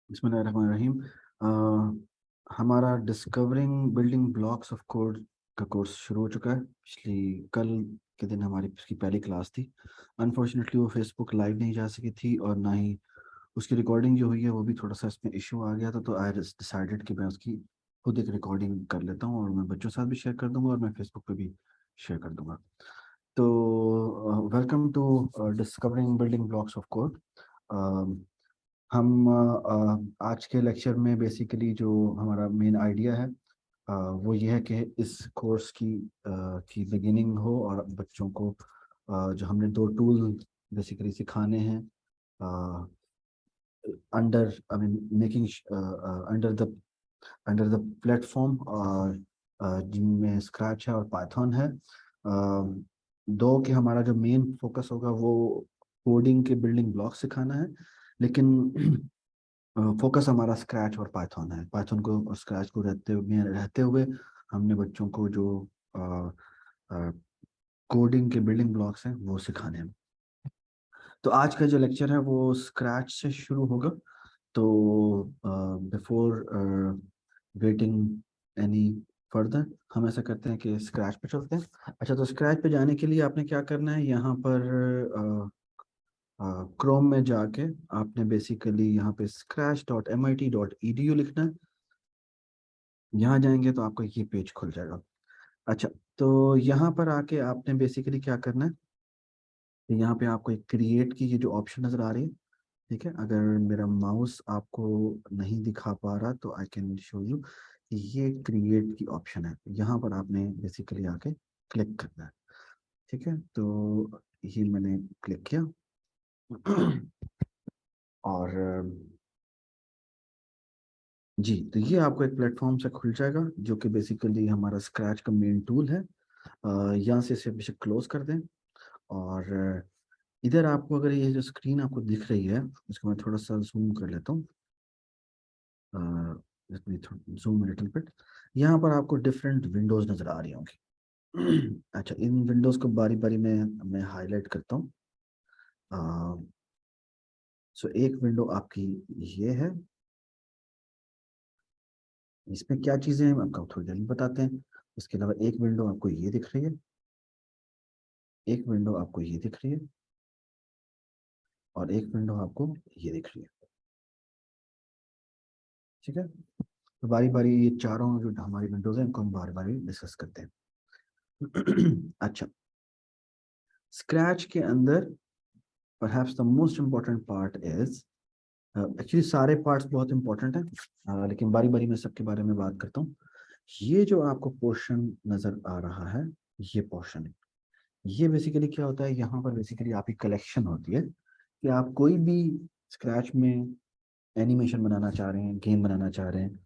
बिस्मिल्लाहिर्रहमानिर्रहीम। हमारा discovering building blocks of code का कोर्स शुरू हो चुका है। पिछली कल के दिन हमारी इसकी पहली क्लास थी। अनफॉर्चुनेटली वो फेसबुक लाइव नहीं जा सकी थी और ना ही उसकी रिकॉर्डिंग जो हुई है वो भी थोड़ा सा इसमें इशू आ गया था। तो आई डिसाइडेड कि मैं उसकी खुद एक रिकॉर्डिंग कर लेता हूँ और मैं बच्चों के साथ भी शेयर कर दूंगा और मैं फेसबुक पे भी शेयर कर दूंगा। तो welcome to discovering building blocks of code. हम आज के लेक्चर में बेसिकली जो हमारा मेन आइडिया है वो ये है कि इस कोर्स की बिगिनिंग हो और बच्चों को जो हमने दो टूल बेसिकली सिखाने हैं under I mean making under the platform और जिनमें स्क्रैच है और पाइथन है। दो कि हमारा जो मेन फोकस होगा वो कोडिंग के बिल्डिंग ब्लॉक सिखाना है, लेकिन फोकस हमारा स्क्रैच और पाइथन है। पाइथन को और स्क्रैच को रहते हुए हमने बच्चों को जो कोडिंग के बिल्डिंग ब्लॉक्स हैं वो सिखाने हैं। तो आज का जो लेक्चर है वो स्क्रैच से शुरू होगा। तो बिफोर वेटिंग एनी फर्दर हम ऐसा करते हैं कि स्क्रैच पे चलते हैं। अच्छा, तो स्क्रैच पे जाने के लिए आपने क्या करना है, यहाँ पर क्रोम में जाके आपने बेसिकली यहाँ पे scratch.mit.edu लिखना है। यहाँ जाएंगे तो आपका ये पेज खुल जाएगा। अच्छा, तो यहाँ पर आके आपने बेसिकली क्या करना है, तो यहाँ पे आपको एक क्रिएट की ये जो ऑप्शन नज़र आ रही है, ठीक है। अगर मेरा माउस आपको नहीं दिखा पा रहा तो आई कैन शो यू। ये क्रिएट की ऑप्शन है, यहाँ पर आपने बेसिकली आके क्लिक करना है। ठीक है, तो ये मैंने क्लिक किया और जी, तो ये आपको एक प्लेटफॉर्म से खुल जाएगा जो कि बेसिकली हमारा स्क्रैच का मेन टूल है। यहाँ से इसे बेशक क्लोज कर दें और इधर आपको अगर ये जो स्क्रीन आपको दिख रही है इसको मैं थोड़ा सा जूम कर लेता हूँ। Zoom little bit. यहाँ पर आपको डिफरेंट विंडोज नज़र आ रही होंगी। अच्छा, इन विंडोज को बारी बारी में मैं हाईलाइट करता हूँ। सो एक विंडो आपकी ये है, इसमें क्या चीज़ें हैं आपको थोड़ी देर में बताते हैं। उसके अलावा एक विंडो आपको ये दिख रही है, एक विंडो आपको ये दिख रही है और एक विंडो आपको ये दिख रही है। ठीक है, तो बारी बारी ये चारों जो हमारी विंडोज हैं इनको हम बारी बारी डिस्कस करते हैं। अच्छा, स्क्रैच के अंदर perhaps the most important part is, actually सारे पार्ट्स बहुत इंपॉर्टेंट हैं, लेकिन बारी बारी में सबके बारे में बात करता हूँ। ये जो आपको पोर्शन नजर आ रहा है, ये पोर्शन है, ये बेसिकली क्या होता है, यहाँ पर बेसिकली आपकी कलेक्शन होती है कि आप कोई भी स्क्रैच में एनिमेशन बनाना चाह रहे हैं, गेम बनाना चाह रहे हैं,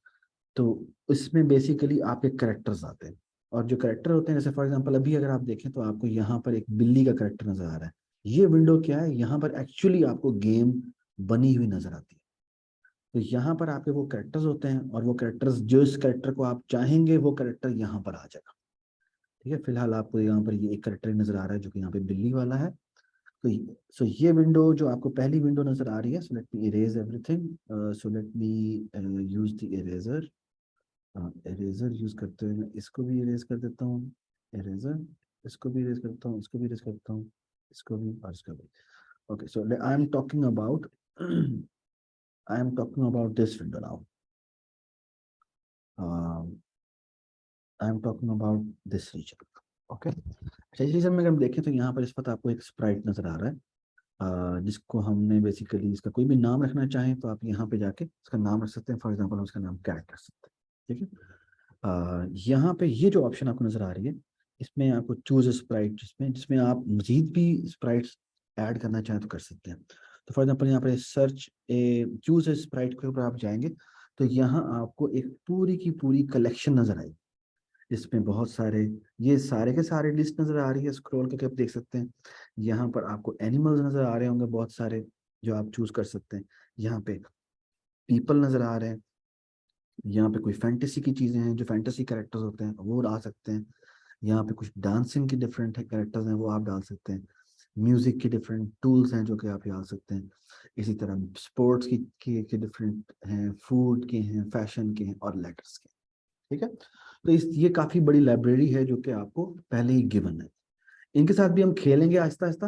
तो इसमें बेसिकली आपके करेक्टर्स आते हैं। और जो करेक्टर होते हैं, जैसे फॉर एग्जांपल अभी अगर आप देखें तो आपको यहाँ पर एक बिल्ली का करेक्टर नजर आ रहा है। ये विंडो क्या है, यहाँ पर एक्चुअली आपको गेम बनी हुई नजर आती है। तो यहाँ पर आपके वो करेक्टर्स होते हैं और वो करेक्टर्स जो इस करेक्टर को आप चाहेंगे वो करेक्टर यहाँ पर आ जाएगा। ठीक है, फिलहाल आपको यहाँ पर ये एक करेक्टर नजर आ रहा है जो कि यहाँ पे बिल्ली वाला है। तो सो ये विंडो जो आपको पहली विंडो नजर आ रही है, so let me erase everything. So let me use the eraser. Eraser use करते हुए मैं इसको भी इरेज कर देता हूँ। इरेजर, इसको भी इरेज करता हूँ, इसको भी इरेज करता हूँ, इसको भी और इसको भी। Okay, so I am talking about I am talking about this window now. I am talking about this region. Okay, अच्छा, इस रीजन में अगर हम देखें तो यहाँ पर इस वक्त आपको एक स्प्राइट नजर आ रहा है, जिसको हमने बेसिकली इसका कोई भी नाम रखना चाहें तो आप यहाँ पे जाके इसका नाम रख सकते हैं। फॉर एग्जांपल हम इसका नाम कैट रख सकते हैं। ठीक है, यहाँ पे ये जो ऑप्शन आपको नजर आ रही है, इसमें आपको चूज स्प्राइट, जिसमें जिसमें आप मजीद भी स्प्राइट्स ऐड करना चाहें तो कर सकते हैं। तो फॉर एग्जांपल यहाँ पर सर्च ए चूज स्प्राइट के ऊपर आप जाएंगे तो यहाँ आपको एक पूरी की पूरी कलेक्शन नजर आएगी। इसमें बहुत सारे, ये सारे के सारे लिस्ट नजर आ रही है, स्क्रॉल करके आप देख सकते हैं। यहाँ पर आपको एनिमल्स नजर आ रहे होंगे बहुत सारे जो आप चूज कर सकते हैं। यहाँ पे पीपल नजर आ रहे हैं, यहाँ पे कोई फैंटेसी की चीजें हैं, जो फैंटेसी कैरेक्टर्स होते हैं वो डाल सकते हैं। यहाँ पे कुछ डांसिंग की डिफरेंट कैरेक्टर्स हैं वो आप डाल सकते हैं। म्यूजिक के डिफरेंट टूल्स हैं जो कि आप डाल सकते हैं। इसी तरह स्पोर्ट्स की डिफरेंट हैं, फूड के हैं, फैशन के हैं और लेटर्स के। ठीक है, तो ये काफी बड़ी लाइब्रेरी है जो कि आपको पहले ही गिवन है। इनके साथ भी हम खेलेंगे आहिस्ता आहिस्ता।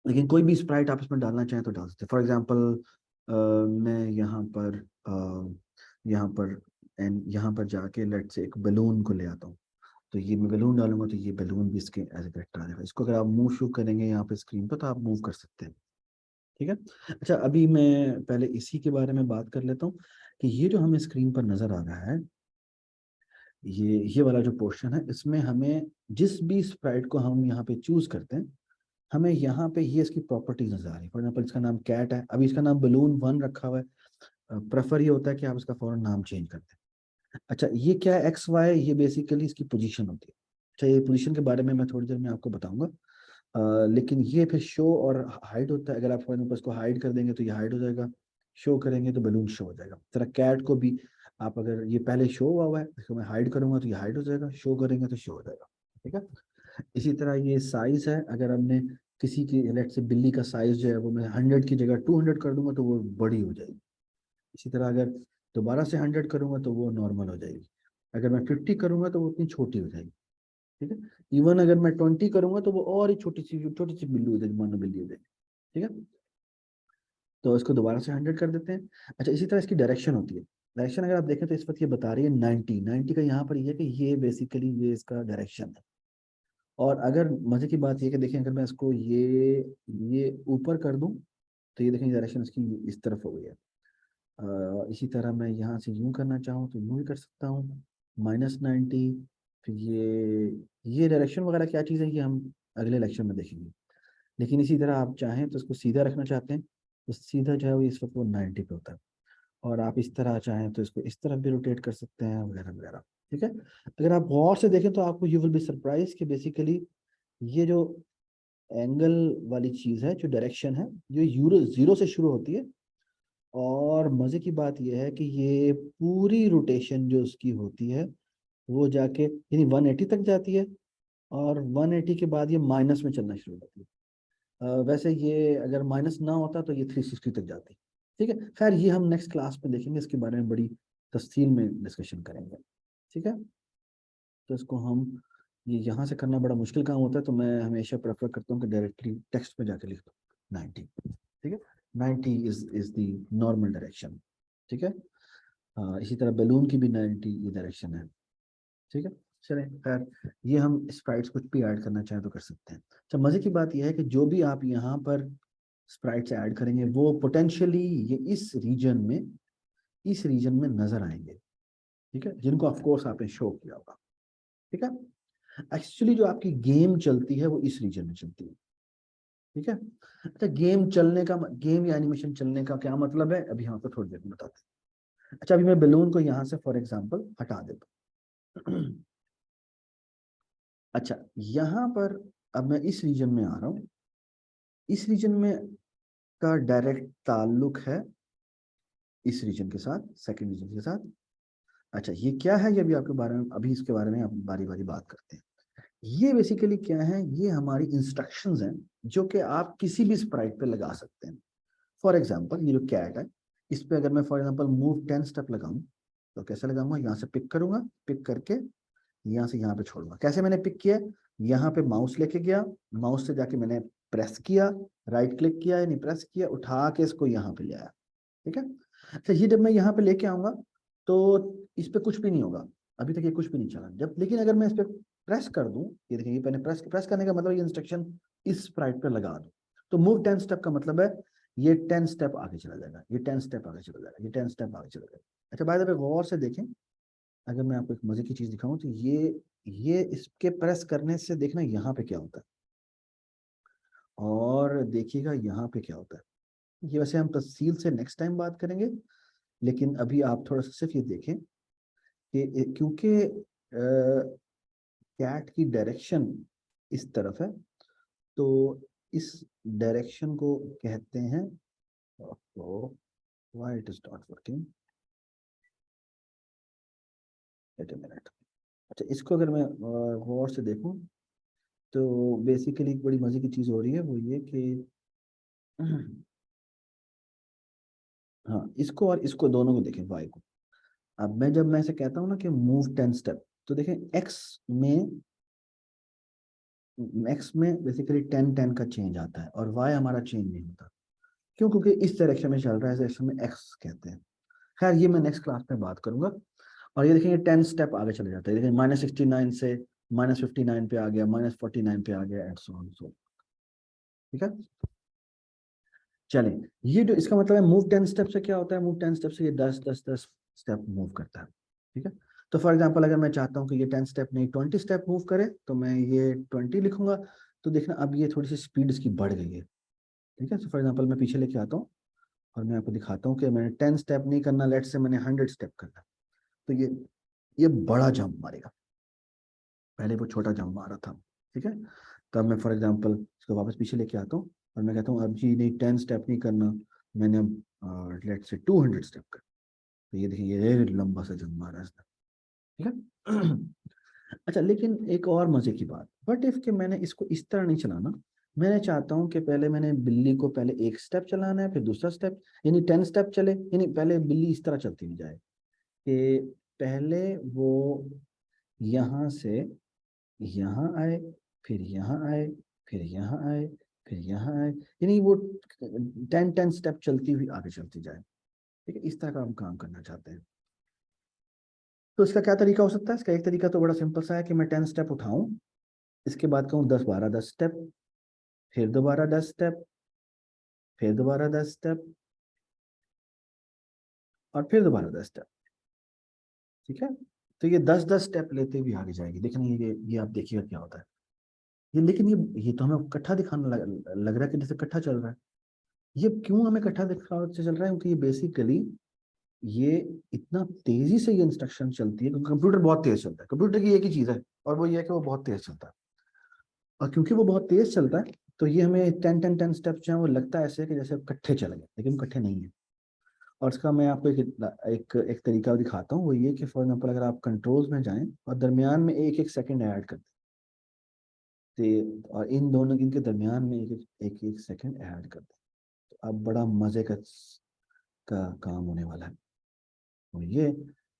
लेकिन कोई भी स्प्राइट आप इसमें डालना चाहें तो डाल सकते हैं। फॉर एग्जांपल मैं यहाँ पर जाके लेट से एक बलून को ले आता हूँ। तो ये मैं बलून डालूंगा तो ये बलून भी इसके एज ए करेक्टर आ जाएगा। इसको अगर आप मूव शो करेंगे यहाँ पे स्क्रीन पर तो आप मूव कर सकते हैं। ठीक है। अच्छा, अभी मैं पहले इसी के बारे में बात कर लेता हूँ कि ये जो हमें स्क्रीन पर नजर आ रहा है, ये वाला जो पोर्शन है, इसमें हमें जिस भी स्प्राइट को हम यहाँ पे चूज करते हैं, हमें यहाँ पे ये इसकी प्रॉपर्टीज नजर आ रही है। फॉर एग्जाम्पल इसका नाम कैट है, अभी इसका नाम बलून 1 रखा हुआ है। प्रेफर ये होता है कि आप इसका फौरन नाम चेंज कर दें। अच्छा, ये क्या है एक्स वाई, ये बेसिकली इसकी पोजीशन होती है। अच्छा, ये पोजीशन के बारे में मैं थोड़ी देर में आपको बताऊंगा। लेकिन ये फिर शो और हाइड होता है। अगर आप फॉर एग्जाम्पल इसको हाइड कर देंगे तो ये हाइड हो जाएगा, शो करेंगे तो बलून शो हो जाएगा। तरह कैट को भी आप अगर ये पहले शो हुआ है, इसको मैं हाइड करूंगा तो ये हाइड हो जाएगा, शो करेंगे तो शो हो जाएगा। ठीक है। इसी तरह ये साइज है, अगर हमने किसी की लेट से बिल्ली का साइज जो है वो मैं 100 की जगह 200 कर दूंगा तो वो बड़ी हो जाएगी। इसी तरह अगर दोबारा से 100 करूंगा तो वो नॉर्मल हो जाएगी। अगर मैं 50 करूंगा तो वो उतनी छोटी हो जाएगी। ठीक है। इवन अगर मैं 20 करूंगा तो वो और ही छोटी सी बिल्ली हो जाएगी, मानो बिल्ली हो जाएगी। ठीक है। तो इसको दोबारा से 100 कर देते हैं। अच्छा, इसी तरह इसकी डायरेक्शन होती है। डायरेक्शन अगर आप देखें तो इस वक्त ये बता रही है 90 का, यहाँ पर ये है कि ये बेसिकली ये इसका डायरेक्शन है। और अगर मजे की बात ये कि देखें, अगर मैं इसको ये ऊपर कर दूं तो ये देखें डायरेक्शन इसकी इस तरफ हो गई है। इसी तरह मैं यहाँ से यूं करना चाहूँ तो यूं भी कर सकता हूँ, -90। फिर ये डायरेक्शन वगैरह क्या चीज़ है ये हम अगले लेक्चर में देखेंगे। लेकिन इसी तरह आप चाहें तो इसको सीधा रखना चाहते हैं तो सीधा जो है वो इस वक्त वो 90 पे होता है। और आप इस तरह चाहें तो इसको इस तरफ भी रोटेट कर सकते हैं वगैरह वगैरह। ठीक है। अगर आप गौर से देखें तो आपको यू विल बी सरप्राइज कि बेसिकली ये जो एंगल वाली चीज है, जो डायरेक्शन है, ये यूरो जीरो से शुरू होती है। और मजे की बात यह है कि ये पूरी रोटेशन जो उसकी होती है वो जाके यानी 180 तक जाती है। और 180 के बाद ये माइनस में चलना शुरू होती है। वैसे ये अगर माइनस ना होता तो ये 360 तक जाती। ठीक है। खैर, ये हम नेक्स्ट क्लास में देखेंगे, इसके बारे में बड़ी तफसील में डिस्कशन करेंगे। ठीक है। तो इसको हम ये यहाँ से करना बड़ा मुश्किल काम होता है, तो मैं हमेशा प्रेफर करता हूँ कि डायरेक्टली टेक्स्ट में जाके लिख दो 90। ठीक है। 90 इज द नॉर्मल डायरेक्शन। ठीक है। इसी तरह बलून की भी 90 ये डायरेक्शन है। ठीक है। चलें, खैर, ये हम स्प्राइट्स कुछ भी ऐड करना चाहें तो कर सकते हैं। अच्छा, मजे की बात यह है कि जो भी आप यहाँ पर स्प्राइट्स ऐड करेंगे वो पोटेंशियली ये इस रीजन में नजर आएंगे। ठीक है, जिनको ऑफ कोर्स आपने शो किया होगा। ठीक है। एक्चुअली जो आपकी गेम चलती है वो इस रीजन में चलती है। ठीक है। अच्छा, गेम या एनिमेशन चलने का क्या मतलब है, अभी हम आपको थोड़ी देर में बताते हैं। अच्छा, अभी मैं बलून को यहाँ से फॉर एग्जांपल हटा देता हूँ। अच्छा, यहाँ पर अब मैं इस रीजन में आ रहा हूँ। इस रीजन में का डायरेक्ट ताल्लुक है इस रीजन के साथ, सेकंड रीजन के साथ। अच्छा, ये क्या है, ये अभी इसके बारे में आप बारी बारी बात करते हैं। ये बेसिकली क्या है, ये हमारी इंस्ट्रक्शंस हैं जो कि आप किसी भी स्प्राइट पे लगा सकते हैं। फॉर एग्जांपल ये जो कैट है, इस पे अगर मैं फॉर एग्जांपल मूव 10 स्टेप लगाऊं तो कैसे लगाऊंगा, यहाँ से पिक करूंगा, पिक करके यहाँ से यहाँ पे छोड़ूंगा। कैसे मैंने पिक किया, यहाँ पे माउस लेके गया, माउस से जाके मैंने प्रेस किया, राइट क्लिक किया यानी प्रेस किया, उठा के इसको यहाँ पे ले आया। ठीक है। अच्छा, ये जब मैं यहाँ पे लेके आऊंगा तो इस पे कुछ भी नहीं होगा, अभी तक ये कुछ भी नहीं चला। जब लेकिन अगर मैं इस पे प्रेस कर दूं, ये देखिए, ये मैंने प्रेस करने का मतलब ये इंस्ट्रक्शन इस स्प्राइट पे लगा दूं तो मूव 10 स्टेप का मतलब है ये 10 स्टेप आगे चला जाएगा, ये 10 स्टेप आगे चला जाएगा, ये 10 स्टेप आगे चला जाएगा। अच्छा, बाय द वे गौर से देखें, अगर मैं आपको एक मजे की चीज दिखाऊं तो ये इसके प्रेस करने से देखना यहाँ पे क्या होता है और देखिएगा यहाँ पे क्या होता है। ये वैसे हम तफसील से नेक्स्ट टाइम बात करेंगे, लेकिन अभी आप थोड़ा सा सिर्फ ये देखें कि क्योंकि कैट की डायरेक्शन इस तरफ है तो इस डायरेक्शन को कहते हैं, why it is not working, wait a minute. अच्छा, इसको अगर मैं गौर से देखूं तो बेसिकली एक बड़ी मजे की चीज हो रही है वो ये कि हाँ, इसको और इसको दोनों को देखें, वाई को। अब जब मैं ऐसे कहता हूँ ना कि मूव 10 स्टेप, तो देखें एक्स में बेसिकली 10 का चेंज आता है और वाई हमारा चेंज नहीं होता। क्यों? क्योंकि इस डायरेक्शन में चल रहा है, इस डायरेक्शन में एक्स कहते हैं। खैर ये मैं नेक्स्ट क्लास में बात करूंगा। और ये देखेंगे 10 स्टेप आगे चले जाते हैं, देखिए -69 से -59 पे आ गया, -49 पे आ गया, एंड सो ऑन सो। ठीक है, चलें। ये जो इसका मतलब है मूव 10 स्टेप से क्या होता है, मूव 10 स्टेप से ये 10 स्टेप मूव करता है। ठीक है, तो फॉर एग्जांपल अगर मैं चाहता हूँ कि ये 10 स्टेप नहीं 20 स्टेप मूव करे, तो मैं ये 20 लिखूंगा। तो देखना अब ये थोड़ी सी स्पीड इसकी बढ़ गई है। ठीक है, तो फॉर एग्जांपल मैं पीछे लेके आता हूँ और मैं आपको दिखाता हूँ कि मैंने 10 स्टेप नहीं करना, लेट से मैंने 100 स्टेप करना। तो ये बड़ा जंप मारेगा, पहले वो छोटा जंप मारा था। ठीक है, तब मैं फॉर एग्जांपल इसको वापस पीछे लेके आता हूँ और मैं कहता हूँ अब जी नहीं 10 स्टेप नहीं करना, मैंने अब लेट से 200 स्टेप कर। तो ये देखिए ये लंबा सा जंप मारा इसने। ठीक है। अच्छा, लेकिन एक और मजे की बात, बट इफ कि मैंने इसको इस तरह नहीं चलाना, मैंने चाहता हूँ कि पहले मैंने बिल्ली को पहले एक स्टेप चलाना है, फिर दूसरा स्टेप, यानी 10 स्टेप चले, यानी पहले बिल्ली इस तरह चलती हुई जाए कि पहले वो यहाँ से यहाँ आए, फिर यहाँ आए, फिर यहाँ आए, फिर यहाँ आए, यानी वो 10 स्टेप चलती हुई आगे चलती जाए। ठीक है, इस तरह का हम काम करना चाहते हैं। तो इसका क्या तरीका हो सकता है? इसका एक तरीका तो बड़ा सिंपल सा है कि मैं 10 स्टेप उठाऊं, इसके बाद कहूँ 10 12 10 स्टेप, फिर दोबारा 10 स्टेप, फिर दोबारा 10 स्टेप, और फिर दोबारा 10 स्टेप। ठीक है, तो ये 10 10 स्टेप लेते हुए आगे जाएगी। लेकिन ये आप देखिएगा क्या होता है। ये लेकिन ये तो हमें इकट्ठा दिखाना लग रहा है कि जैसे इकट्ठा चल रहा है। ये क्यों हमें इकट्ठा दिखा चल रहा है? क्योंकि ये बेसिकली ये इतना तेजी से ये इंस्ट्रक्शन चलती है क्योंकि कंप्यूटर बहुत तेज चलता है। कंप्यूटर की एक ही चीज है और वो ये है कि वो बहुत तेज चलता है। और क्योंकि वो बहुत तेज चलता है तो ये हमें 10 स्टेप जो है वो लगता है ऐसे कि जैसे इकट्ठे चले गए, लेकिन इकट्ठे नहीं है। और इसका मैं आपको एक तरीका दिखाता हूँ, वो ये कि फॉर एग्जाम्पल अगर आप कंट्रोल्स में जाएं और दरमियान में एक एक सेकंड ऐड कर दें, और इन दोनों इनके दरमियान में एक सेकंड ऐड कर दें, तो अब बड़ा मजे का काम होने वाला है। और ये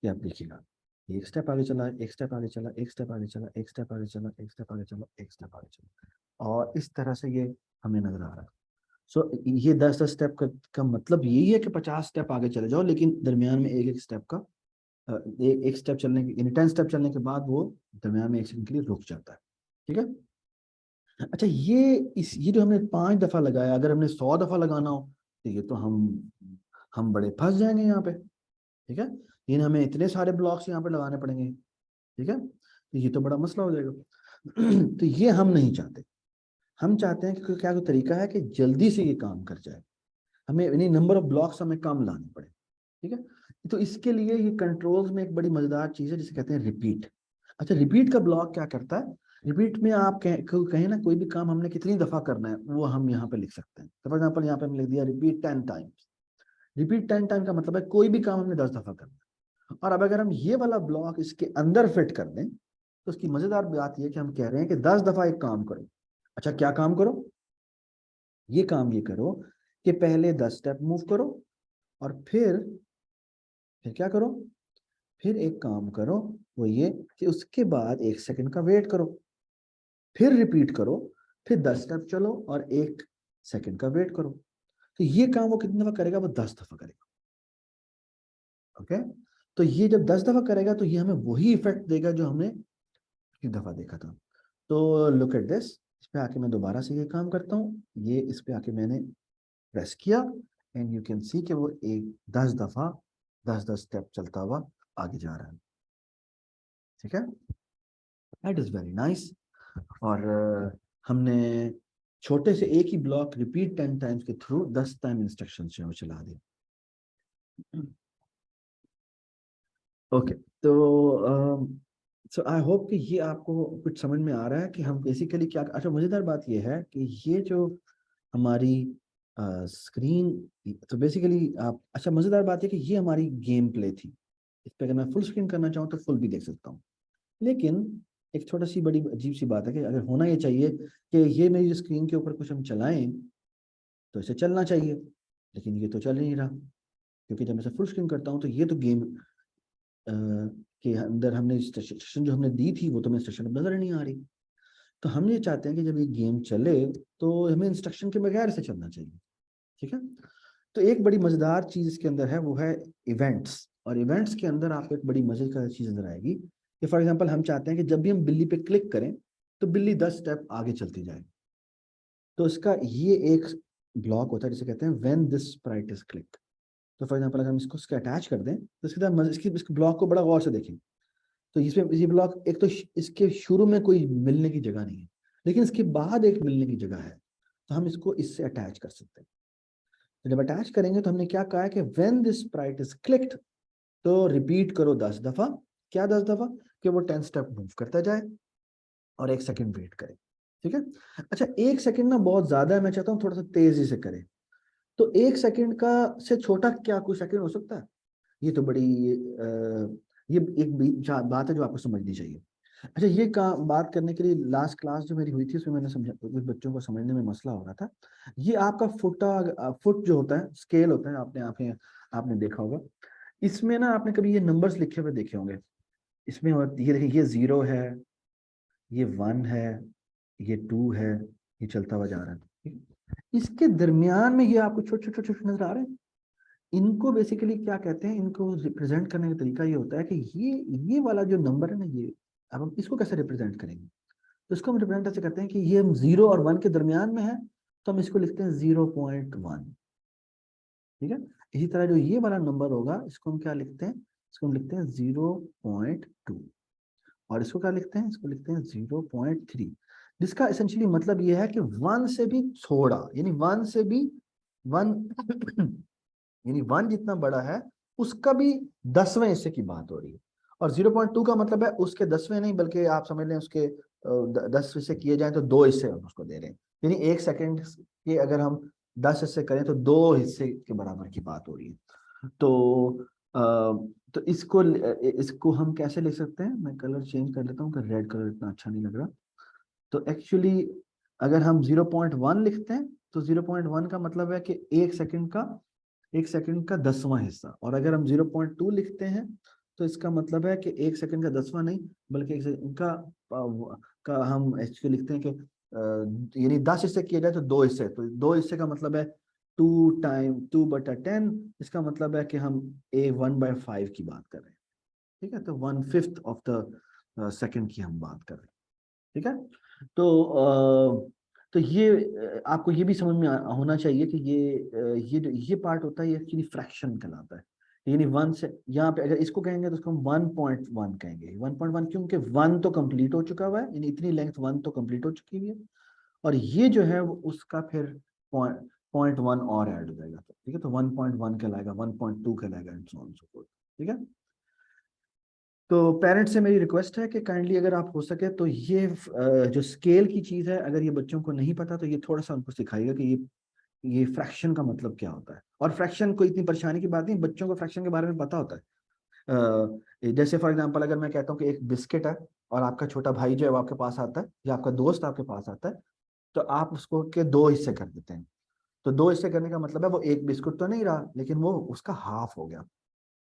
आप देखिएगा, एक स्टेप आगे चला, एक स्टेप आगे चला, एक स्टेप आगे चला, एक स्टेप आगे चला, एक स्टेप आगे चला, एक स्टेप आगे चला, और इस तरह से ये हमें नजर आ रहा है। सो ये 10 10 स्टेप का मतलब यही है कि 50 स्टेप आगे चले जाओ, लेकिन दरमियान में एक एक स्टेप का एक स्टेप चलने के, यानी 10 स्टेप चलने के बाद वो दरमियान में एक सेकंड के लिए रुक जाता है। ठीक है, अच्छा ये जो हमने 5 दफा लगाया, अगर हमने 100 दफा लगाना हो तो ये तो हम बड़े फंस जाएंगे यहाँ पे। ठीक है, इन हमें इतने सारे ब्लॉक्स यहाँ पे लगाने पड़ेंगे। ठीक है, तो ये तो बड़ा मसला हो जाएगा। तो ये हम नहीं चाहते। हम चाहते हैं कि क्या कोई तरीका है कि जल्दी से ये काम कर जाए, हमें यानी नंबर ऑफ ब्लॉक्स हमें कम लाने पड़े। ठीक है, तो इसके लिए ये कंट्रोल्स में एक बड़ी मजेदार चीज है जिसे कहते हैं रिपीट। अच्छा, रिपीट का ब्लॉक क्या करता है? रिपीट में आप कहें ना कोई भी काम हमने कितनी दफा करना है वो हम यहाँ पे लिख सकते हैं। तो फॉर एग्जाम्पल यहाँ पे हमने लिख दिया रिपीट 10 टाइम्स। रिपीट 10 टाइम का मतलब है कोई भी काम हमने 10 दफा करना है। और अब अगर हम ये वाला ब्लॉक इसके अंदर फिट कर दें तो उसकी मजेदार बात यह कि हम कह रहे हैं कि 10 दफा एक काम करो। अच्छा, क्या काम करो? ये काम ये करो कि पहले 10 स्टेप मूव करो, और फिर क्या करो? फिर एक काम करो, वो ये कि उसके बाद एक सेकंड का वेट करो, फिर रिपीट करो, फिर 10 स्टेप चलो और एक सेकंड का वेट करो। तो ये काम वो कितनी दफा करेगा? वो 10 दफा करेगा। ओके, तो ये जब 10 दफा करेगा तो ये हमें वही इफेक्ट देगा जो हमने एक दफा देखा था। तो लुक एट दिस, इस पे आके मैं दोबारा से ये काम करता हूँ, ये इस पे आके मैंने प्रेस किया, एंड यू कैन सी कि वो एक 10 दफा 10 10 स्टेप चलता हुआ आगे जा रहा है। ठीक है, दैट इज वेरी नाइस। और हमने छोटे से एक ही ब्लॉक रिपीट 10 टाइम्स के थ्रू 10 टाइम इंस्ट्रक्शन जो है वो चला दिए। ओके, तो सो आई होप कि ये आपको कुछ समझ में आ रहा है कि हम बेसिकली क्या। अच्छा, मजेदार बात ये है कि ये जो हमारी स्क्रीन, तो बेसिकली आप, अच्छा मजेदार बात है कि ये हमारी गेम प्ले थी। इस पर अगर मैं फुल स्क्रीन करना चाहूँ तो फुल भी देख सकता हूँ, लेकिन एक छोटा सी बड़ी अजीब सी बात है कि अगर होना ये चाहिए कि ये मेरी स्क्रीन के ऊपर कुछ हम चलाएं तो इसे चलना चाहिए, लेकिन ये तो चल नहीं रहा, क्योंकि जब मैं इसे फुल स्क्रीन करता हूँ तो ये तो गेम के अंदर हमने इंस्ट्रक्शन जो हमने दी थी वो तो मैं इंस्ट्रक्शन नजर नहीं आ रही। तो हम ये चाहते हैं कि जब ये गेम चले तो हमें इंस्ट्रक्शन के बगैर इसे चलना चाहिए। ठीक है, तो एक बड़ी मजेदार चीज इसके अंदर है, वो है इवेंट्स। और इवेंट्स के अंदर आपको एक बड़ी मजे का चीज नजर आएगी कि फॉर एग्जांपल हम चाहते हैं कि जब भी हम बिल्ली पे क्लिक करें तो बिल्ली 10 स्टेप आगे चलती जाए। तो इसका ये एक ब्लॉक होता है जिसे कहते हैं when this Sprite is click. तो फॉर एग्जांपल अगर हम इसको अटैच कर दें तो इसके अंदर इसके ब्लॉक को बड़ा गौर से देखें। तो इसमें ये ब्लॉक एक तो इसके शुरू में कोई मिलने की जगह नहीं है, लेकिन इसके बाद एक मिलने की जगह है, तो हम इसको इससे अटैच कर सकते हैं। तो जब अटैच करेंगे तो हमने क्या कहा है कि when this Sprite is clicked, तो रिपीट करो 10 दफा। क्या 10 दफा? कि वो 10 स्टेप मूव करता जाए और 1 सेकंड वेट करे। ठीक है, अच्छा 1 सेकंड ना बहुत ज्यादा है, मैं चाहता हूँ थोड़ा सा तेजी से करे। तो 1 सेकंड का से छोटा क्या कोई सेकंड हो सकता है? ये तो बड़ी ये एक बात है जो आपको समझनी चाहिए। अच्छा ये बात करने के लिए लास्ट क्लास जो मेरी हुई थी उसमें मैंने समझा, कुछ बच्चों को समझने में मसला हो रहा था। ये आपका फुट जो होता है, स्केल होता है, आपने आपने आपने देखा होगा। इसमें ना आपने कभी ये नंबर्स लिखे हुए देखे होंगे। इसमें ये देखिए, ये 0 है, ये 1 है, ये 2 है, ये चलता हुआ जा रहा है। ठीक है? इसके दरमियान में ये आपको छोटे छोटे छोटे नजर आ रहे हैं। इनको बेसिकली क्या कहते हैं, इनको रिप्रेजेंट करने का तरीका ये होता है कि ये वाला जो नंबर है ना, ये अब हम इसको कैसे रिप्रेजेंट करेंगे? तो इसको हम रिप्रेजेंट ऐसे करते हैं कि ये हम 0 और 1 के दरमियान में है, तो हम इसको लिखते हैं 0.1। ठीक है, इसी तरह जो ये वाला नंबर होगा इसको हम क्या लिखते हैं? इसको हम लिखते हैं 0.2। और इसको क्या लिखते हैं? इसको लिखते हैं 0.3। जिसका एसेंशियली मतलब ये है कि 1 से भी थोड़ा, यानी 1 से भी 1 यानी 1 जितना बड़ा है उसका भी 10वें हिस्से की बात हो रही है। और 0.2 का मतलब है उसके 10वें नहीं, बल्कि आप समझ लें उसके 10 हिस्से किए जाए तो 2 हिस्से हम उसको दे रहे हैं। यानी 1 सेकंड के अगर हम 10 हिस्से करें तो 2 हिस्से के बराबर की बात हो रही है। तो इसको हम कैसे लिख सकते हैं? मैं कलर चेंज कर लेता हूँ कि रेड कलर इतना अच्छा नहीं लग रहा। तो एक्चुअली अगर हम 0.1 लिखते हैं तो 0.1 का मतलब है कि 1 सेकंड का 10वां हिस्सा। और अगर हम 0.2 लिखते हैं तो इसका मतलब है कि 1 सेकंड का 10वां नहीं, बल्कि 1 सेकंड का हम एक्चुअली लिखते हैं कि यानी 10 हिस्से किए जाए तो 2 हिस्से, तो 2 हिस्से का मतलब है 2 × 2/10। इसका मतलब है कि हम 1/5 की बात कर रहे हैं। ठीक है, तो 1/5 ऑफ द सेकंड की हम बात कर रहे हैं। ठीक है, तो ये आपको ये भी समझ में होना चाहिए कि ये पार्ट होता है, ये एक्चुअली फ्रैक्शन कहलाता है। यानी 1 से यहाँ पे अगर इसको कहेंगे तो उसको हम 1.1 कहेंगे। 1.1 क्योंकि 1 तो कंप्लीट हो चुका हुआ है, यानी इतनी लेंथ 1 तो कंप्लीट हो चुकी हुई है। और ये जो है वो उसका फिर पॉइंट 1 और ऐड हो जाएगा। ठीक है, तो 1.1 कहलाएगा, 1.2 कहलाएगा and so on so fourth. ठीक है, तो पेरेंट्स से मेरी रिक्वेस्ट है कि काइंडली अगर आप हो सके तो ये जो स्केल की चीज़ है, अगर ये बच्चों को नहीं पता तो ये थोड़ा सा उनको सिखाइएगा कि ये फ्रैक्शन का मतलब क्या होता है। और फ्रैक्शन कोई इतनी परेशानी की बात नहीं, बच्चों को फ्रैक्शन के बारे में पता होता है। जैसे फॉर एग्जांपल अगर मैं कहता हूँ कि एक बिस्किट है और आपका छोटा भाई जो है वो आपके पास आता है या आपका दोस्त आपके पास आता है, तो आप उसको के 2 हिस्से कर देते हैं। तो 2 हिस्से करने का मतलब है वो एक बिस्कुट तो नहीं रहा, लेकिन वो उसका हाफ हो गया।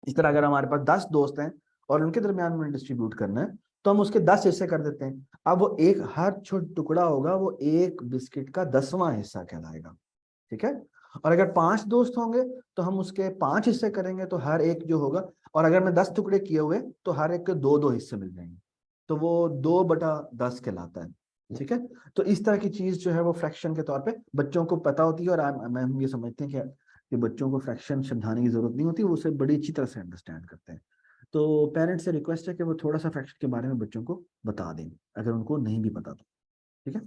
इस तरह अगर हमारे पास 10 दोस्त हैं और उनके दरमियान में डिस्ट्रीब्यूट करना है तो हम उसके 10 हिस्से कर देते हैं। अब वो एक हर छोटा टुकड़ा होगा, वो एक बिस्किट का 10वां हिस्सा कहलाएगा। ठीक है, और अगर 5 दोस्त होंगे तो हम उसके 5 हिस्से करेंगे, तो हर एक जो होगा, और अगर मैं 10 टुकड़े किए हुए तो हर एक के 2-2 हिस्से मिल जाएंगे, तो वो 2/10 कहलाता है। ठीक है, तो इस तरह की चीज जो है वो फ्रैक्शन के तौर पे बच्चों को पता होती है। और हम ये समझते हैं कि बच्चों को फ्रैक्शन समझाने की जरूरत नहीं होती, वो उसे बड़ी अच्छी तरह से अंडरस्टैंड करते हैं। तो पेरेंट्स से रिक्वेस्ट है कि वो थोड़ा सा फ्रैक्शन के बारे में बच्चों को बता दें अगर उनको नहीं भी पता तो। ठीक है,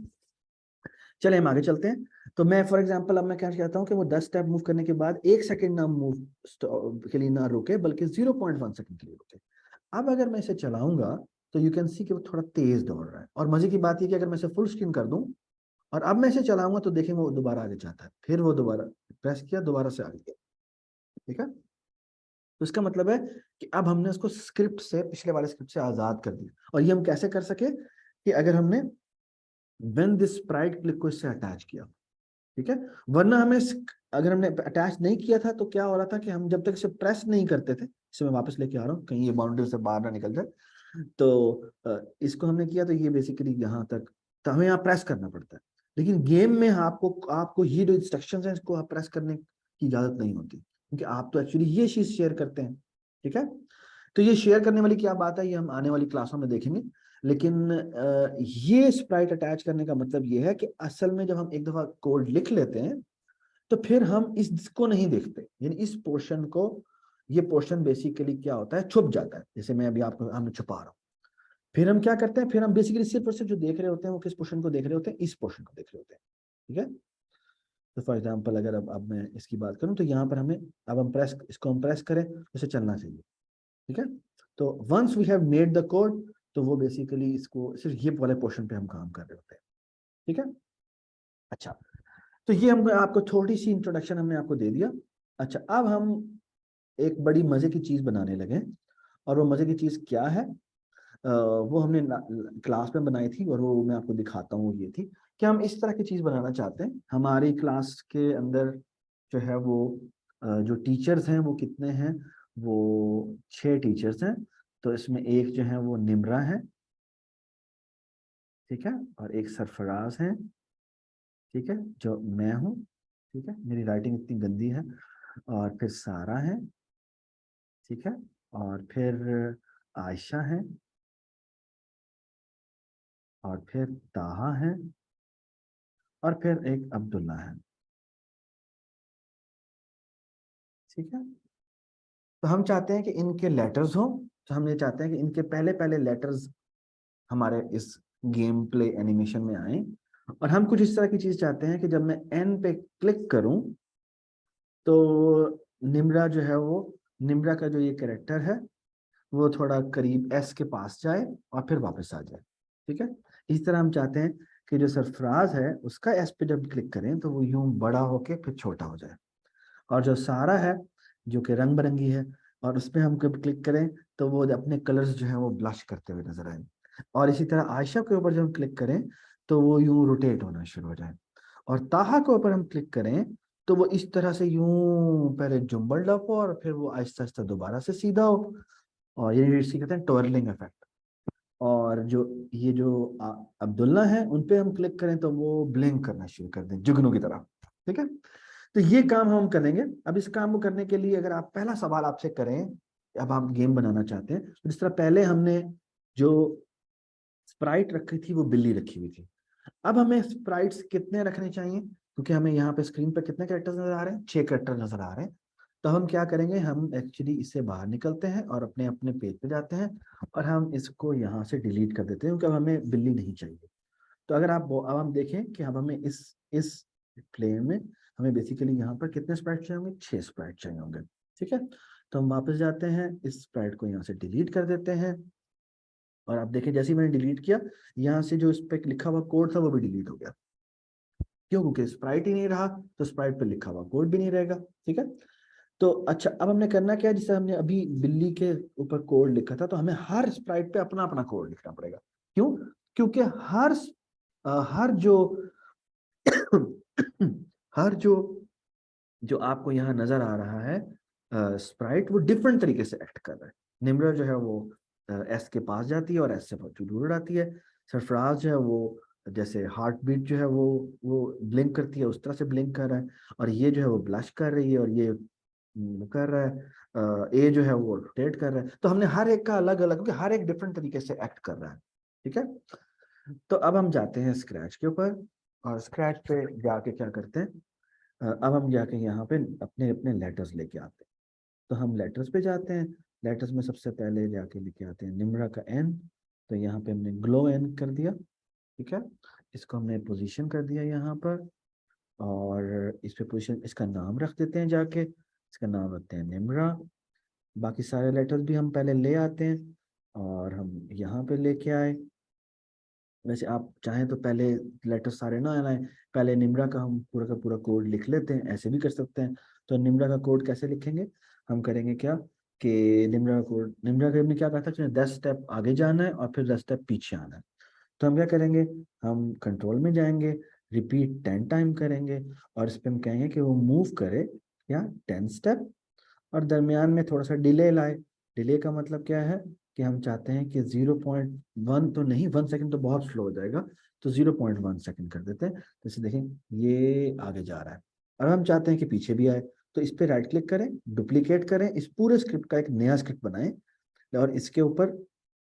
चले हम आगे चलते हैं। तो मैं फॉर एग्जांपल अब मैं क्या कहता हूँ कि वो 10 स्टेप मूव करने के बाद 1 सेकंड ना मूव के लिए ना रुके, बल्कि 0.1 सेकंड के लिए रुके। अब अगर मैं इसे चलाऊंगा तो यू कैन सी कि वो थोड़ा तेज दौड़ रहा है। और मजे की बात ये कि अगर मैं इसे फुल स्क्रीन कर दूं और अब मैं इसे चलाऊंगा तो देखेंगे वो दोबारा आगे जाता है, फिर वो दोबारा प्रेस किया, दोबारा से आगे गया। ठीक है, तो इसका मतलब है कि अब हमने उसको स्क्रिप्ट से, पिछले वाले स्क्रिप्ट से आजाद कर दिया। और ये हम कैसे कर सके कि अगर हमने व्हेन दिस स्प्राइट क्लिक को इससे अटैच किया, ठीक है। वरना हमें अगर हमने अटैच नहीं किया था तो क्या हो रहा था कि हम जब तक इसे प्रेस नहीं करते थे, इसे मैं वापस लेके आ रहा हूँ कहीं ये बाउंड्री से बाहर ना निकल जाए, तो इसको हमने किया तो ये बेसिकली यहाँ तक, तो हमें यहाँ प्रेस करना पड़ता है। लेकिन गेम में आपको आपको ये जो इंस्ट्रक्शंस हैं इसको आप प्रेस करने की इजाजत नहीं होती, क्योंकि आप तो एक्चुअली ये चीज शेयर करते हैं, ठीक है। तो ये शेयर करने वाली क्या बात है, ये हम आने वाली क्लासों में देखेंगे। लेकिन ये स्प्राइट अटैच करने का मतलब ये है कि असल में जब हम एक दफा कोड लिख लेते हैं तो फिर हम इसको नहीं देखते, यानी इस पोर्शन को, ये पोर्शन बेसिकली क्या होता है, छुप जाता है। जैसे मैं अभी आपको हमने छुपा रहा हूँ, फिर हम क्या करते हैं, फिर हम बेसिकली सिर्फ और सिर्फ जो देख रहे होते हैं वो किस पोर्शन को देख रहे होते हैं, इस पोर्शन को देख रहे होते हैं, ठीक है। तो फॉर एग्जाम्पल अगर अब मैं इसकी बात करूं तो यहाँ पर हमें, अब हम प्रेस, इसको हम प्रेस करें तो इसे चलना चाहिए, ठीक है। तो once we have made the code, तो वो बेसिकली इसको सिर्फ ये वाले पोर्शन पे हम काम कर रहे होते हैं, ठीक है। अच्छा, तो ये हम आपको थोड़ी सी इंट्रोडक्शन हमने आपको दे दिया। अच्छा, अब हम एक बड़ी मजे की चीज बनाने लगे, और वो मजे की चीज क्या है, वो हमने क्लास में बनाई थी, और वो मैं आपको दिखाता हूँ। ये थी कि हम इस तरह की चीज बनाना चाहते हैं। हमारी क्लास के अंदर जो है वो जो टीचर्स हैं वो कितने हैं, वो 6 टीचर्स हैं। तो इसमें एक जो है वो निम्रा है, ठीक है, और एक सरफराज है, ठीक है, जो मैं हूँ, ठीक है, मेरी राइटिंग इतनी गंदी है। और फिर सारा है, ठीक है, और फिर आयशा है, और फिर ताहा है, और फिर एक अब्दुल्ला है, ठीक है। तो हम चाहते हैं कि इनके लेटर्स हो, तो हम ये चाहते हैं कि इनके पहले पहले लेटर्स हमारे इस गेम प्ले एनिमेशन में आए। और हम कुछ इस तरह की चीज चाहते हैं कि जब मैं एन पे क्लिक करूं तो निम्रा जो है वो, निम्रा का जो ये कैरेक्टर है वो थोड़ा करीब एस के पास जाए और फिर वापस आ जाए, ठीक है। इस तरह हम चाहते हैं कि जो सरफराज है उसका एस पे जब क्लिक करें तो वो यूं बड़ा होके फिर छोटा हो जाए। और जो सारा है, जो कि रंग बिरंगी है, और उस पर हम जब क्लिक करें तो वो अपने कलर्स जो है वो ब्लश करते हुए नजर आए। और इसी तरह आयशा के ऊपर जब हम क्लिक करें तो वो यूं रोटेट होना शुरू हो जाए। और ताहा के ऊपर हम क्लिक करें तो वो इस तरह से यूं पहले जुम्बल्ड अप हो और फिर वो आहिस्ता आहिस्ता दोबारा से सीधा हो। और ये इसी कहते हैं टर्लिंग इफेक्ट। और जो ये जो अब्दुल्ला है उन पे हम क्लिक करें तो वो ब्लिंक करना शुरू कर दें जुगनू की तरह, ठीक है। तो ये काम हम करेंगे। अब इस काम को करने के लिए अगर आप, पहला सवाल आपसे करें, अब आप गेम बनाना चाहते हैं, तो जिस तरह पहले हमने जो स्प्राइट रखी थी वो बिल्ली रखी हुई थी, अब हमें स्प्राइट्स कितने रखने चाहिए, क्योंकि हमें यहाँ पे स्क्रीन पर कितने कैरेक्टर्स नजर आ रहे हैं, 6 कैरेक्टर नजर आ रहे हैं। तो हम क्या करेंगे, हम एक्चुअली इससे बाहर निकलते हैं और अपने अपने पेज पे जाते हैं, और हम इसको यहाँ से डिलीट कर देते हैं, क्योंकि अब हमें बिल्ली नहीं चाहिए। तो अगर आप, अब हम देखें कि अब हमें इस प्लेन में हमें बेसिकली यहाँ पर कितने स्प्राइट चाहिए होंगे, 6 स्प्राइट चाहिए होंगे, ठीक है। तो हम वापस जाते हैं, इस स्प्राइट को यहाँ से डिलीट कर देते हैं, और आप देखें जैसे ही मैंने डिलीट किया, यहाँ से जो इस पे लिखा हुआ कोड था वो भी डिलीट हो गया। क्यों? क्योंकि स्प्राइट ही नहीं रहा, तो स्प्राइट पे लिखा हुआ कोड भी नहीं रहेगा, ठीक है। तो अच्छा, अब हमने करना क्या है, जिससे हमने अभी बिल्ली के ऊपर कोड लिखा था, तो हमें हर स्प्राइट पे अपना अपना कोड लिखना पड़ेगा। क्यों? क्योंकि हर जो हर जो आपको यहाँ नजर आ रहा है स्प्राइट, वो डिफरेंट तरीके से एक्ट कर रहा है। निम्रा जो है वो एस के पास जाती है और एस से बहुत दूर आती है। सरफराज जो है वो जैसे हार्ट बीट जो है वो ब्लिंक करती है, उस तरह से ब्लिंक कर रहा है। और ये जो है वो ब्लश कर रही है, और ये वो कर रहा है, ए जो है वो रोटेट कर रहा है। तो हमने हर एक का अलग अलग, क्योंकि हर एक डिफरेंट तरीके से एक्ट कर रहा है, ठीक है। तो अब हम जाते हैं स्क्रैच के ऊपर, और स्क्रैच पे जाके क्या करते हैं, अब हम जाके यहाँ पे अपने अपने लेटर्स लेके आते हैं। तो हम लेटर्स पे जाते हैं। लेटर्स में सबसे पहले जाके लेके आते हैं निम्रा का एन। तो यहाँ पे हमने ग्लो एन कर दिया, ठीक है। इसको हमने पोजीशन कर दिया यहाँ पर, और इस पे पोजीशन, इसका नाम रख देते हैं जाके, इसका नाम रखते हैं निम्रा। बाकी सारे लेटर्स भी हम पहले ले आते हैं, और हम यहाँ पे लेके आए। वैसे आप चाहें तो पहले लेटर सारे ना लाएं, पहले निम्रा का हम पूरा का पूरा कोड लिख लेते हैं, ऐसे भी कर सकते हैं। तो निम्रा का कोड कैसे लिखेंगे, हम करेंगे क्या, कि निम्रा कोड में क्या कहा था कि 10 स्टेप आगे जाना है और फिर 10 स्टेप पीछे आना है। तो हम क्या करेंगे, हम कंट्रोल में जाएंगे, रिपीट 10 टाइम करेंगे और इस पे हम कहेंगे कि वो मूव करे या 10 स्टेप और दरमियान में थोड़ा सा डिले लाए। डिले का मतलब क्या है कि हम चाहते हैं कि 0.1 तो नहीं, 1 सेकंड तो बहुत स्लो हो जाएगा, तो 0.1 सेकंड कर देते हैं। जैसे देखें ये आगे जा रहा है और हम चाहते हैं कि पीछे भी आए, तो इस पे राइट क्लिक करें, डुप्लीकेट करें, इस पूरे स्क्रिप्ट का एक नया स्क्रिप्ट बनाएं और इसके ऊपर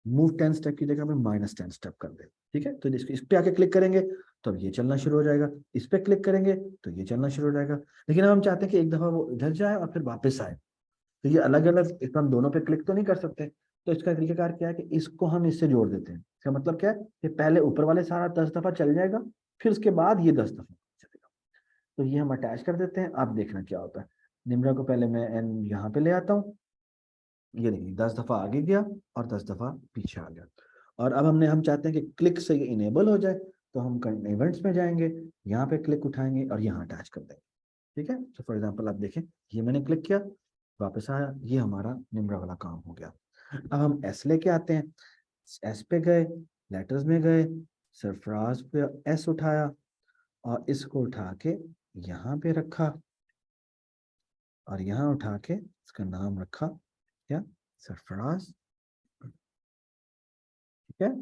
मूव 10 स्टेप की जगह में -10 स्टेप कर दें। ठीक है, तो इस पे आके क्लिक करेंगे तो अब ये चलना शुरू हो जाएगा, इस पे क्लिक करेंगे तो ये चलना शुरू हो जाएगा। लेकिन अब हम चाहते हैं कि एक दफा वो इधर जाए और फिर वापस आए, तो ये अलग अलग, इसको हम दोनों पे क्लिक तो नहीं कर सकते। तो इसका तरीकाकार क्या है कि इसको हम इससे जोड़ देते हैं। इसका मतलब क्या है कि पहले ऊपर वाले सारा 10 दफा चल जाएगा, फिर उसके बाद ये 10 दफा चलेगा। तो ये हम अटैच कर देते हैं। आप देखना क्या होता है। निम्रा को पहले मैं एन यहाँ पे ले आता हूँ, ये देखिए 10 दफा आगे गया और 10 दफा पीछे आ गया। और अब हम चाहते हैं कि क्लिक से ये इनेबल हो जाए, तो हम इवेंट्स में जाएंगे, यहाँ पे क्लिक उठाएंगे और यहाँ अटैच कर देंगे। ठीक है, तो फॉर एग्जांपल आप देखें, ये मैंने क्लिक किया, वापस आया, ये हमारा निम्रा वाला काम हो गया। अब हम एस लेके आते हैं, एस पे गए, लेटर्स में गए, सरफराज पे एस उठाया और इसको उठा के यहाँ पे रखा और यहाँ उठा के इसका नाम रखा क्या, सरफराज। ठीक है,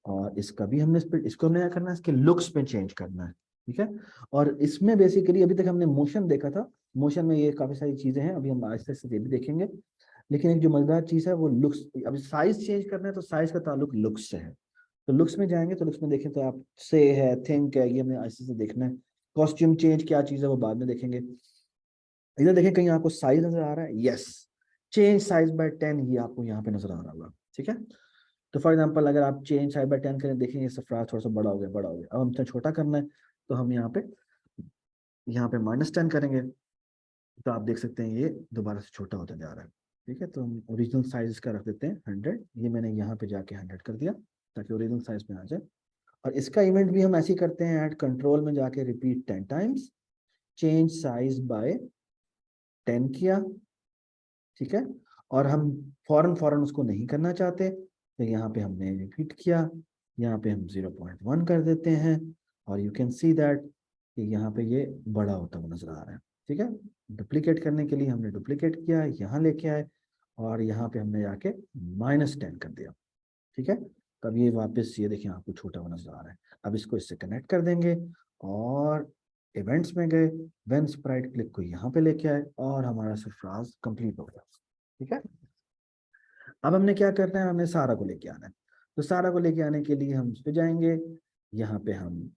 और इसका भी हमने इसको हमने क्या करना है, इसके लुक्स में चेंज करना है। ठीक है, और इसमें बेसिकली अभी तक हमने मोशन देखा था, मोशन में ये काफी सारी चीजें हैं, अभी हम आहिस्ते से ये भी देखेंगे। लेकिन एक जो मजेदार चीज है वो लुक्स, अभी साइज चेंज करना है तो साइज का ताल्लुक लुक्स से है। तो लुक्स में जाएंगे तो लुक्स में देखें तो आप से है, थिंक है, ये हमें आहिस्ते से देखना है। कॉस्ट्यूम चेंज क्या चीज है वो बाद में देखेंगे। इधर देखें कहीं आपको साइज नजर आ रहा है, यस, चेंज साइज बाय 10, ये आपको यहाँ पे नजर आ रहा होगा। ठीक है, तो फॉर एग्जांपल अगर आप चेंज साइज बाय 10 करें, देखेंगे सफराज थोड़ा सा बड़ा हो गया, बड़ा हो गया। अब हमसे छोटा करना है तो हम यहाँ पे -10 करेंगे, तो आप देख सकते हैं ये दोबारा से छोटा होता जा रहा है। ठीक है, तो हम ओरिजिनल साइज इसका रख देते हैं 100, ये मैंने यहाँ पे जाके 100 कर दिया ताकि ओरिजिनल साइज में आ जाए। और इसका इवेंट भी हम ऐसे ही करते हैं, ऐड कंट्रोल में जाके repeat 10 times, change size by 10 किया। ठीक है, और हम फौरन फौरन उसको नहीं करना चाहते, तो यहाँ पे हमने रिपीट किया, यहाँ पे हम 0.1 कर देते हैं और यू कैन सी दैट कि यहाँ पे ये बड़ा होता हुआ नजर आ रहा है। ठीक है, डुप्लीकेट करने के लिए हमने डुप्लीकेट किया, यहाँ लेके आए और यहाँ पे हमने जाके -10 कर दिया। ठीक है, तब ये वापस ये देखिए आपको छोटा हुआ नजर आ रहा है। अब इसको इससे कनेक्ट कर देंगे और इवेंट्स में गए, वेन स्प्राइट क्लिक को यहाँ पे लेके आए और हमारा सरफराज कंप्लीट हो गया। ठीक है, अब हमने क्या करना है, हमने सारा को लेके आना है। तो सारा को लेके आने के लिए हम उस पे जाएंगे, यहाँ पे हम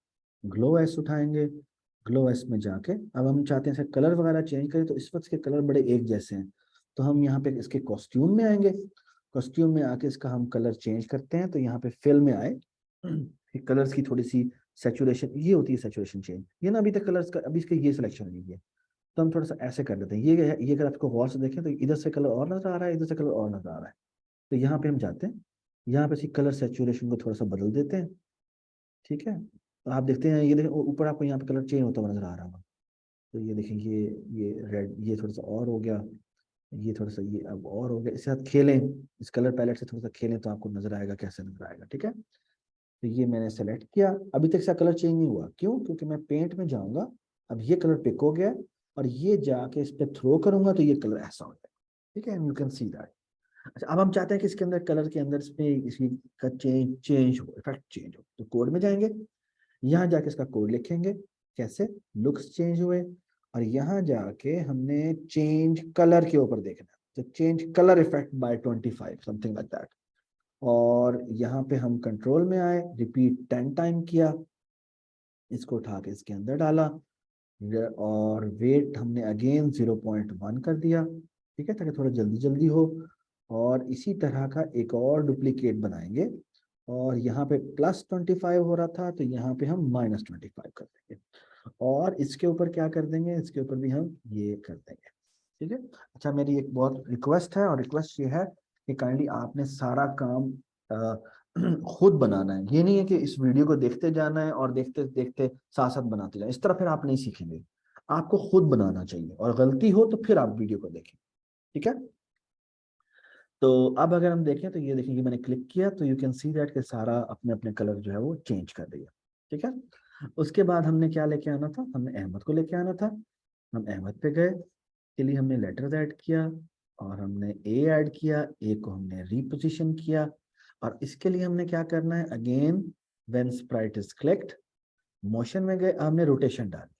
ग्लो एस उठाएंगे, ग्लो एस में जाके अब हम चाहते हैं कलर वगैरह चेंज करें, तो इस वक्त के कलर बड़े एक जैसे हैं, तो हम यहाँ पे इसके कॉस्ट्यूम में आएंगे, कॉस्ट्यूम में आके इसका हम कलर चेंज करते हैं। तो यहाँ पे फिल में आए, कलर्स की थोड़ी सी सेचुरेशन, ये होती है सेचुरेशन चेंज, ये ना अभी तक कलर्स का अभी इसके ये सिलेक्शन नहीं है, तो हम थोड़ा सा ऐसे कर लेते हैं। ये अगर आपको गौर से देखें तो इधर से कलर और नजर आ रहा है, इधर से कलर और नजर आ रहा है। तो यहाँ पे हम जाते हैं, यहाँ पे इसी कलर सेचुरेशन को थोड़ा सा बदल देते हैं। ठीक है, तो आप देखते हैं, ये देखें ऊपर आपको यहाँ पे कलर चेंज होता हुआ नजर आ रहा होगा। तो ये देखें, ये रेड, ये थोड़ा सा और हो गया, ये थोड़ा सा ये अब और हो गया। इसके साथ खेलें, इस कलर पैलेट से थोड़ा सा खेलें तो आपको नजर आएगा कैसे नजर आएगा। ठीक है, तो ये मैंने सेलेक्ट किया, अभी तक इसका कलर चेंज नहीं हुआ, क्यों? क्योंकि मैं पेंट में जाऊंगा, अब ये कलर पिक हो गया और ये जाके इस पे थ्रो करूंगा तो ये कलर ऐसा हो जाएगा। ठीक है, यू कैन सी दैट। अच्छा, अब हम चाहते हैं कि इसके अंदर कलर के अंदर इसमें इसकी का चेंज हो, इफेक्ट चेंज हो, तो कोड में जाएंगे, यहाँ जाके इसका कोड लिखेंगे, कैसे लुक्स चेंज हुए, और यहाँ जाके हमने चेंज कलर के ऊपर देखना है, तो change colour effect bye 25 something like that. और यहाँ पे हम कंट्रोल में आए, रिपीट 10 टाइम किया, इसको उठा के इसके अंदर डाला और वेट हमने अगेन 0.1 कर दिया। ठीक है, ताकि थोड़ा जल्दी जल्दी हो। और इसी तरह का एक और डुप्लीकेट बनाएंगे, और यहाँ पे +25 हो रहा था तो यहाँ पे हम -25 कर देंगे, और इसके ऊपर क्या कर देंगे, इसके ऊपर भी हम ये कर देंगे। ठीक है, अच्छा, मेरी एक बहुत रिक्वेस्ट है, और रिक्वेस्ट ये है कि काइंडली आपने सारा काम खुद बनाना है। ये नहीं है कि इस वीडियो को देखते जाना है और देखते देखते साथ साथ बनाते जाए, इस तरह फिर आप नहीं सीखेंगे। आपको खुद बनाना चाहिए और गलती हो तो फिर आप वीडियो को देखें। ठीक है, तो अब अगर हम देखें तो ये देखें कि मैंने क्लिक किया तो यू कैन सी दैट कि सारा अपने अपने कलर जो है वो चेंज कर दिया। ठीक है, उसके बाद हमने क्या लेके आना था, हमने अहमद को लेके आना था। हम अहमद पे गए, के लिए हमने लेटर्स ऐड किया और हमने ए ऐड किया, ए को हमने रीपोजिशन किया। और इसके लिए हमने क्या करना है, again when Sprite is clicked, motion में गए, हमने रोटेशन डाली।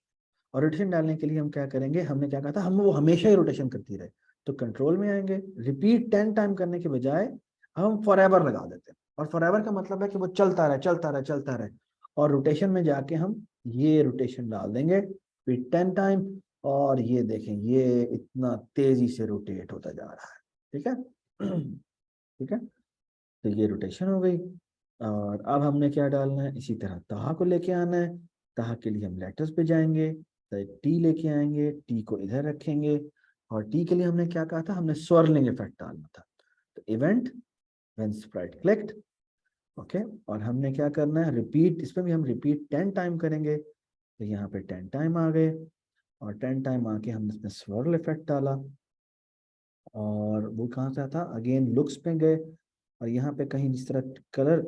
और रोटेशन डालने के लिए हम क्या करेंगे, हमने क्या कहा था, हम वो हमेशा ही रोटेशन करती रहे। तो कंट्रोल में आएंगे, रिपीट 10 टाइम करने के बजाय हम फॉर एवर लगा देते हैं। और फॉर एवर का मतलब है कि वो चलता रहे चलता रहे चलता रहे। और रोटेशन में जाके हम ये रोटेशन डाल देंगे, रिपीट 10 टाइम, और ये देखें ये इतना तेजी से रोटेट होता जा रहा है। ठीक है ठीक है, तो ये रोटेशन हो गई। और अब हमने क्या डालना है, इसी तरह तहा को लेके आना है। तहा के लिए हम लेटर्स पे जाएंगे, तो टी लेके आएंगे, टी को इधर रखेंगे। और टी के लिए हमने क्या कहा था, हमने स्वर्लिंग इफेक्ट डालना था। तो event when Sprite clicked, okay. और हमने क्या करना है, रिपीट, इसमें भी हम रिपीट 10 टाइम करेंगे। तो यहाँ पे 10 टाइम आ गए, और 10 टाइम आके हमने इसमें स्वर्ल इफेक्ट डाला। और वो कहाँ से आता, अगेन लुक्स पे गए, और यहाँ पे कहीं जिस तरह कलर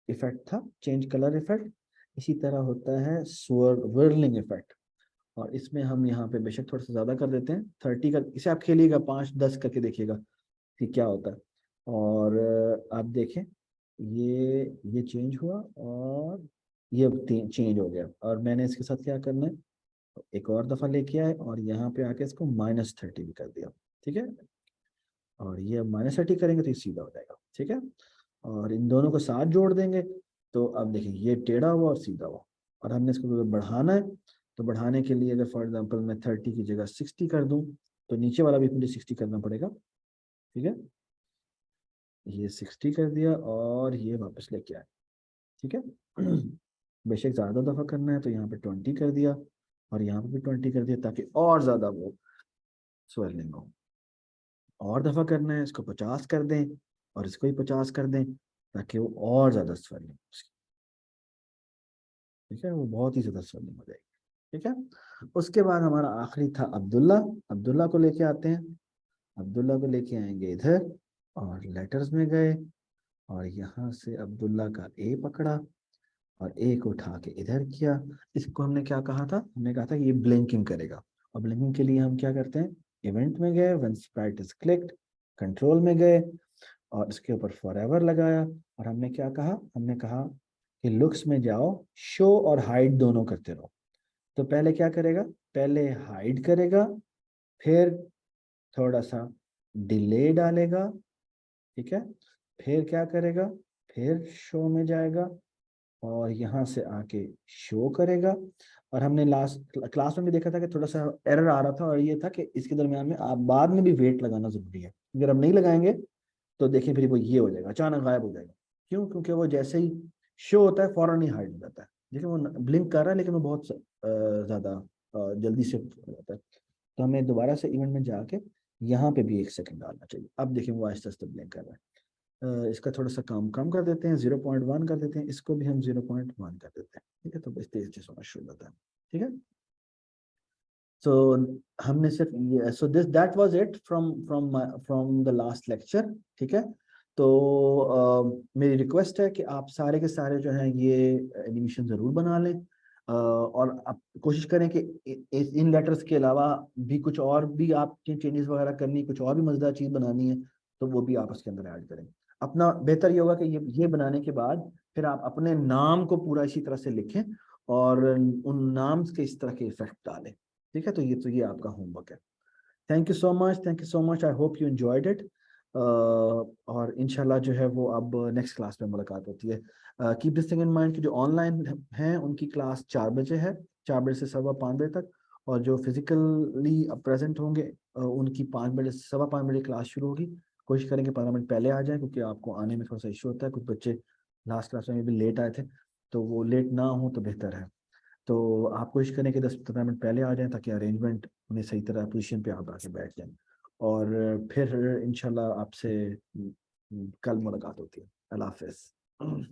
इफेक्ट था, चेंज कलर इफेक्ट, इसी तरह होता है स्वर्लिंग इफेक्ट। और इसमें हम यहाँ पे बेशक थोड़ा सा ज्यादा कर देते हैं, 30 का। इसे आप खेलिएगा 5-10 करके देखिएगा कि क्या होता है। और आप देखें ये चेंज हुआ, और ये चेंज हो गया। और मैंने इसके साथ क्या करना है, एक और दफा लेके आए और यहाँ पे आके इसको -30 भी कर दिया। ठीक है, और ये -30 करेंगे तो ये सीधा हो जाएगा। ठीक है, और इन दोनों को साथ जोड़ देंगे, तो अब देखिए ये टेढ़ा हुआ और सीधा हुआ। और हमने इसको अगर बढ़ाना है, तो बढ़ाने के लिए अगर फॉर एग्जांपल मैं 30 की जगह 60 कर दूं, तो नीचे वाला भी मुझे 60 करना पड़ेगा। ठीक है, ये 60 कर दिया और ये वापस लेके आए। ठीक है बेशक ज़्यादा दफ़ा करना है तो यहाँ पे 20 कर दिया, और यहाँ पे भी 20 कर दिया, ताकि और ज़्यादा वो स्वेलिंग हो। और दफ़ा करना है, इसको 50 कर दें, और इसको ही 50 कर दें, ताकि वो और ज़्यादा स्वेलिंग हो उसकी। ठीक है, वो बहुत ही ज़्यादा स्वेलिंग हो जाएगी। ठीक है, उसके बाद हमारा आखिरी था अब्दुल्ला। अब्दुल्ला को लेके आते हैं, अब्दुल्ला को लेके आएंगे इधर, और लेटर्स में गए, और यहाँ से अब्दुल्ला का ए पकड़ा, और ए को उठा के इधर किया। इसको हमने क्या कहा था, हमने कहा था कि ये ब्लिंकिंग करेगा। और ब्लिंकिंग के लिए हम क्या करते हैं, इवेंट में गए, when Sprite is clicked, control में गए, और इसके ऊपर फॉरएवर लगाया। और हमने क्या कहा, हमने कहा कि लुक्स में जाओ, शो और हाइड दोनों करते रहो। तो पहले क्या करेगा, पहले हाइड करेगा, फिर थोड़ा सा डिले डालेगा। ठीक है, फिर क्या करेगा, फिर शो में जाएगा, और यहाँ से आके शो करेगा। और हमने लास्ट क्लास में भी देखा था कि थोड़ा सा एरर आ रहा था, और ये था कि इसके दरमियान में आप बाद में भी वेट लगाना जरूरी है। अगर हम नहीं लगाएंगे तो देखिए फिर वो ये हो जाएगा, अचानक गायब हो जाएगा। क्यों, क्योंकि वो जैसे ही शो होता है फौरन ही हाइड हो जाता है। देखिए वो ब्लिंक कर रहा है, लेकिन वो बहुत ज्यादा जल्दी से हो जाता है। तो हमें दोबारा से इवेंट में जाके यहाँ पे भी 1 सेकंड डालना चाहिए। अब देखिए वो आहिस्ता आहिस्ता ब्लिंक कर रहा है। इसका थोड़ा सा काम कम कर देते हैं, 0.1 कर देते हैं, इसको भी हम 0.1 कर देते हैं। ठीक है, तो बस तेज तेज होना शुरू होता है। ठीक है, सो हमने सिर्फ ये, so this that was it from from the last lecture. ठीक है, तो मेरी रिक्वेस्ट है कि आप सारे के सारे जो हैं ये एनिमेशन जरूर बना लें। और आप कोशिश करें कि इन लेटर्स के अलावा भी कुछ और भी आप चेंजेस वगैरह करनी, कुछ और भी मजेदार चीज बनानी है, तो वो भी आप उसके अंदर ऐड करें। अपना बेहतर ये होगा कि ये बनाने के बाद फिर आप अपने नाम को पूरा इसी तरह से लिखें, और उन नाम के इस तरह के इफेक्ट डालें। ठीक है, तो ये आपका होमवर्क है। Thank you so much, thank you so much, I hope you enjoyed it. और इंशाल्लाह जो है वो अब नेक्स्ट क्लास में मुलाकात होती है। Keep this thing in mind कि जो ऑनलाइन हैं उनकी क्लास 4 बजे है, 4 बजे से 5:15 बजे तक। और जो फिजिकली प्रेजेंट होंगे उनकी 5 बजे से 5:15 बजे क्लास शुरू होगी। कोशिश करेंगे 15 मिनट पहले आ जाए, क्योंकि आपको आने में थोड़ा सा इशू होता है। कुछ बच्चे लास्ट क्लास में भी लेट आए थे, तो वो लेट ना हो तो बेहतर है। तो आप कोशिश करें कि 10-15 मिनट पहले आ जाएं, ताकि अरेंजमेंट में सही तरह पोजीशन पे आप आके बैठ जाएं। और फिर इंशाल्लाह आपसे कल मुलाकात होती है। अल्लाह हाफिज़।